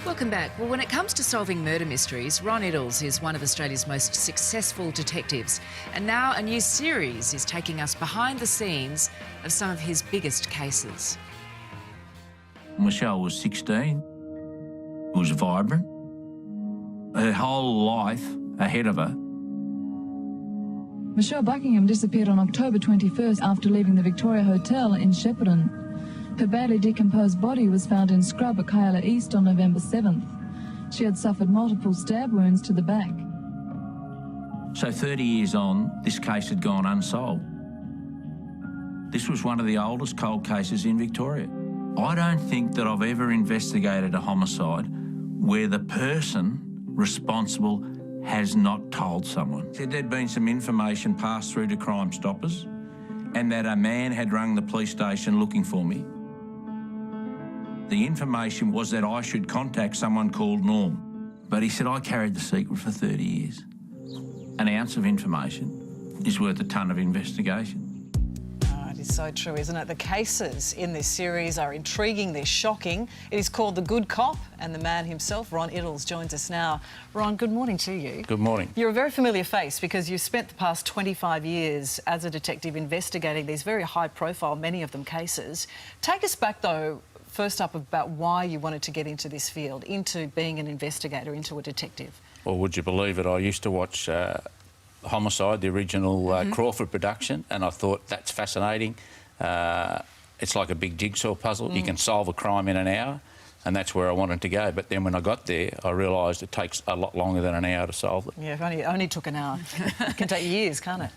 Welcome back. Well, when it comes to solving murder mysteries, Ron Iddles is one of Australia's most successful detectives. And now a new series is taking us behind the scenes of some of his biggest cases. Michelle was 16, was vibrant, her whole life ahead of her. Michelle Buckingham disappeared on October 21st after leaving the Victoria Hotel in Shepparton. Her badly decomposed body was found in scrub at Kyalla East on November 7th. She had suffered multiple stab wounds to the back. So 30 years on, this case had gone unsolved. This was one of the oldest cold cases in Victoria. I don't think that I've ever investigated a homicide where the person responsible has not told someone. There'd been some information passed through to Crime Stoppers and that a man had rung the police station looking for me. The information was that I should contact someone called Norm. But he said, I carried the secret for 30 years. An ounce of information is worth a ton of investigation. It is so true, isn't it? The cases in this series are intriguing, they're shocking. It is called The Good Cop, and the man himself, Ron Iddles, joins us now. Ron, good morning to you. Good morning. You're a very familiar face because you've spent the past 25 years as a detective investigating these very high-profile, many of them, cases. Take us back, though, first up, about why you wanted to get into this field, into being an investigator, into a detective. Well, would you believe it? I used to watch Homicide, the original Crawford production, and I thought that's fascinating. It's like a big jigsaw puzzle. You can solve a crime in an hour, and that's where I wanted to go. But then when I got there, I realised it takes a lot longer than an hour to solve it. Yeah, it only took an hour. It can take years, can't it?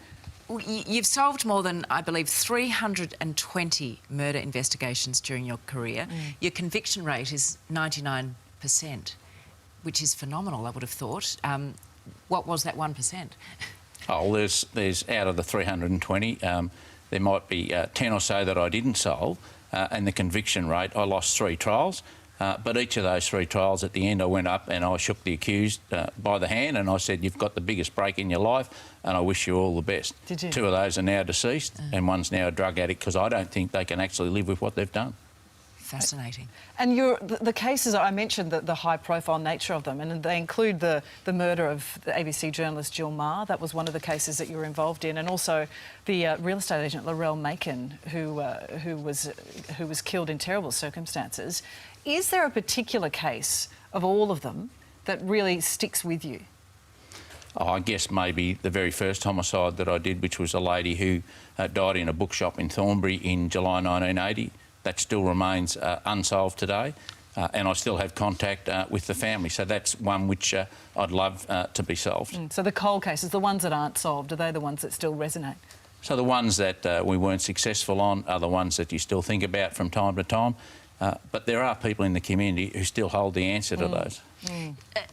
Well, you've solved more than, I believe, 320 murder investigations during your career. Your conviction rate is 99%, which is phenomenal, I would have thought. What was that 1%? Oh, there's out of the 320, there might be 10 or so that I didn't solve, and the conviction rate, I lost 3 trials. But each of those 3 trials, at the end, I went up and I shook the accused by the hand and I said, you've got the biggest break in your life and I wish you all the best. Did you? 2 of those are now deceased and one's now a drug addict because I don't think they can actually live with what they've done. Fascinating. And the cases, I mentioned the high-profile nature of them, and they include the murder of the ABC journalist Jill Meagher. That was one of the cases that you were involved in, and also the real estate agent Laurel Macon, who was killed in terrible circumstances. Is there a particular case of all of them that really sticks with you? Oh, I guess maybe the very first homicide that I did, which was a lady who died in a bookshop in Thornbury in July 1980. That still remains unsolved today, and I still have contact with the family. So that's one which I'd love to be solved. So the cold cases, the ones that aren't solved, are they the ones that still resonate? So the ones that we weren't successful on are the ones that you still think about from time to time. But there are people in the community who still hold the answer to those.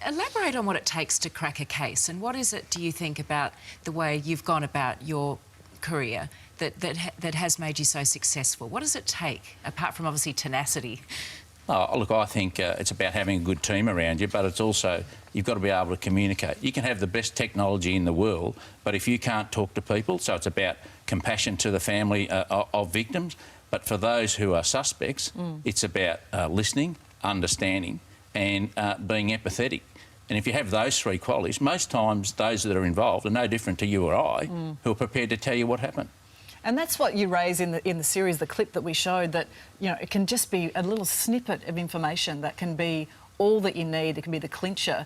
Elaborate on what it takes to crack a case, and what is it, do you think, about the way you've gone about your career that has made you so successful? What does it take, apart from obviously tenacity? Oh, look, I think it's about having a good team around you, but it's also, you've got to be able to communicate. You can have the best technology in the world, but if you can't talk to people, so it's about compassion to the family of victims, but for those who are suspects, it's about listening, understanding and being empathetic. And if you have those 3 qualities, most times those that are involved are no different to you or I, who are prepared to tell you what happened. And that's what you raise in the series, the clip that we showed, that, you know, it can just be a little snippet of information that can be all that you need. It can be the clincher.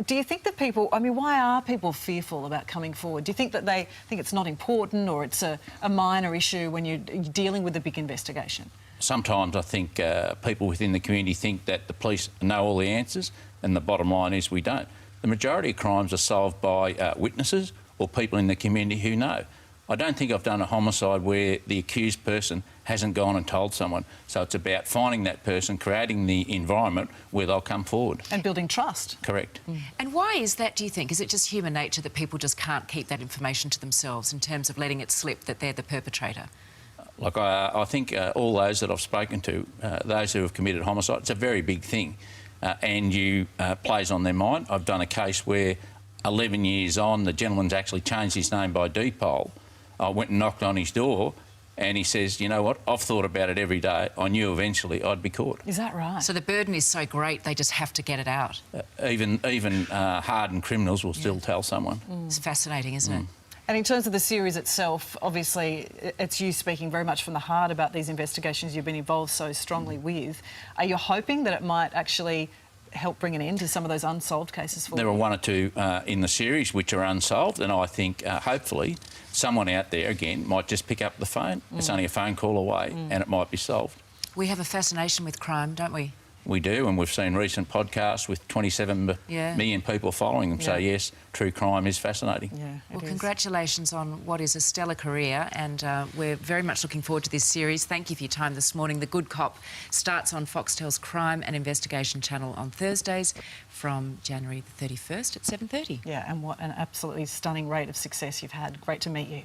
Do you think that people, I mean, why are people fearful about coming forward? Do you think that they think it's not important, or it's a minor issue when you're dealing with a big investigation? Sometimes I think people within the community think that the police know all the answers, and the bottom line is we don't. The majority of crimes are solved by witnesses or people in the community who know. I don't think I've done a homicide where the accused person hasn't gone and told someone. So it's about finding that person, creating the environment where they'll come forward. And building trust. Correct. And why is that, do you think? Is it just human nature that people just can't keep that information to themselves in terms of letting it slip that they're the perpetrator? Look, I think all those that I've spoken to, those who have committed homicide, it's a very big thing. And you plays on their mind. I've done a case where 11 years on, the gentleman's actually changed his name by deed poll. I went and knocked on his door And he says, you know what, I've thought about it every day. I knew eventually I'd be caught. Is that right? So the burden is so great, they just have to get it out. Even hardened criminals will still tell someone. It's fascinating, isn't it? And in terms of the series itself, obviously it's you speaking very much from the heart about these investigations you've been involved so strongly with. Are you hoping that it might actually help bring an end to some of those unsolved cases for There you? are one or two in the series which are unsolved, and I think hopefully someone out there, again, might just pick up the phone. It's only a phone call away and it might be solved. We have a fascination with crime, don't we? We do, and we've seen recent podcasts with 27 million people following them. So, Yeah. yes, true crime is fascinating. Yeah, Well, it is. congratulations on what is a stellar career, and we're very much looking forward to this series. Thank you for your time this morning. The Good Cop starts on Foxtel's Crime and Investigation channel on Thursdays from January the 31st at 7:30. Yeah, and what an absolutely stunning rate of success you've had. Great to meet you.